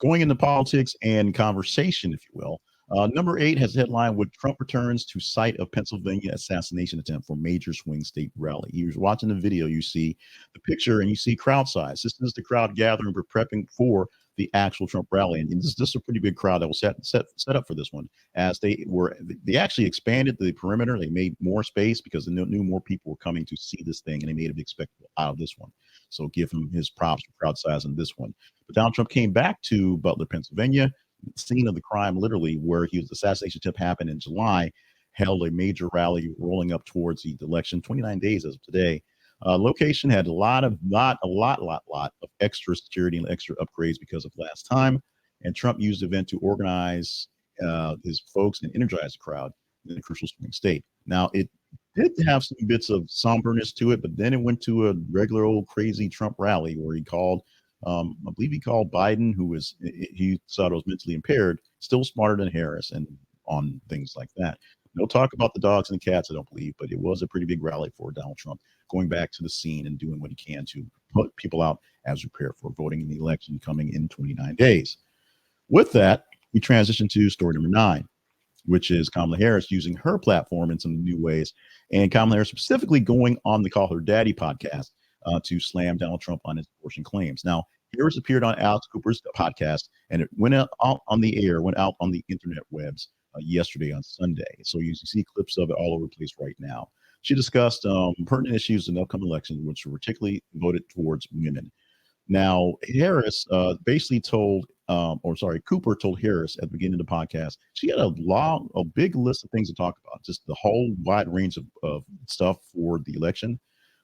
Going into politics and conversation, if you will. Number 8 has a headline with Trump returns to site of Pennsylvania assassination attempt for major swing state rally. You're watching the video, you see the picture, and you see crowd size. This is the crowd gathering, we're prepping for the actual Trump rally, and this is a pretty big crowd that was set up for this one. As they actually expanded the perimeter, they made more space because they knew more people were coming to see this thing, and they made a big spectacle out of this one. So give him his props for crowd size on this one. But Donald Trump came back to Butler, Pennsylvania, scene of the crime, literally, where he was the assassination attempt happened in July, held a major rally rolling up towards the election, 29 days as of today. Location had a lot of extra security and extra upgrades because of last time. And Trump used the event to organize his folks and energize the crowd in a crucial swing state. Now, it did have some bits of somberness to it, but then it went to a regular old crazy Trump rally where he called I believe he called Biden, he thought was mentally impaired, still smarter than Harris, and on things like that. No talk about the dogs and the cats, I don't believe, but it was a pretty big rally for Donald Trump, going back to the scene and doing what he can to put people out as we prepare for voting in the election coming in 29 days. With that, we transition to story number 9, which is Kamala Harris using her platform in some new ways, and Kamala Harris specifically going on the Call Her Daddy podcast to slam Donald Trump on his abortion claims. Now, Harris appeared on Alex Cooper's podcast, and it went out on the air, went out on the internet webs yesterday on Sunday. So you see clips of it all over the place right now. She discussed pertinent issues in the upcoming election, which were particularly voted towards women. Now, Harris basically Cooper told Harris at the beginning of the podcast, she had a big list of things to talk about, just the whole wide range of stuff for the election.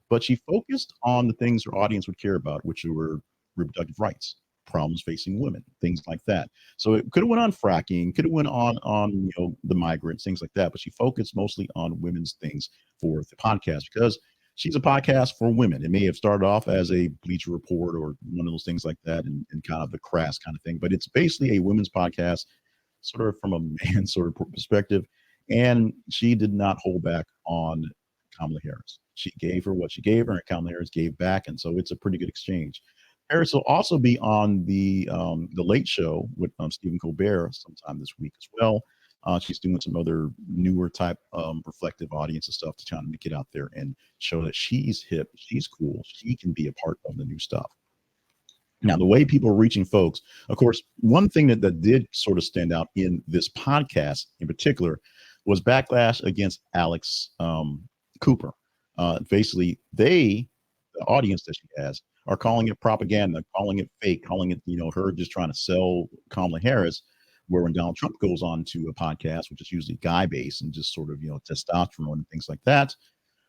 But she focused on the things her audience would care about, which were reproductive rights, problems facing women, things like that. So it could have went on fracking, could have went on the migrants, things like that. But she focused mostly on women's things for the podcast because she's a podcast for women. It may have started off as a Bleacher Report or one of those things like that, and kind of the crass kind of thing. But it's basically a women's podcast, sort of from a man's sort of perspective. And she did not hold back on Kamala Harris. She gave her what she gave her, and Kamala Harris gave back, and so it's a pretty good exchange. Harris will also be on the Late Show with Stephen Colbert sometime this week as well. She's doing some other newer type reflective audience and stuff to try to get out there and show that she's hip, she's cool, she can be a part of the new stuff. Now, the way people are reaching folks, of course, one thing that did sort of stand out in this podcast in particular was backlash against Alex Cooper. Basically, the audience that she has, are calling it propaganda, calling it fake, calling it, her just trying to sell Kamala Harris. Where when Donald Trump goes on to a podcast, which is usually guy based and just sort of, testosterone and things like that,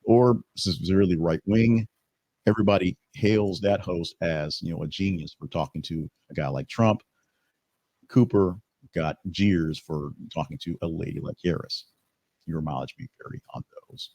or severely right wing, everybody hails that host as, a genius for talking to a guy like Trump. Cooper got jeers for talking to a lady like Harris. Your mileage may vary on those.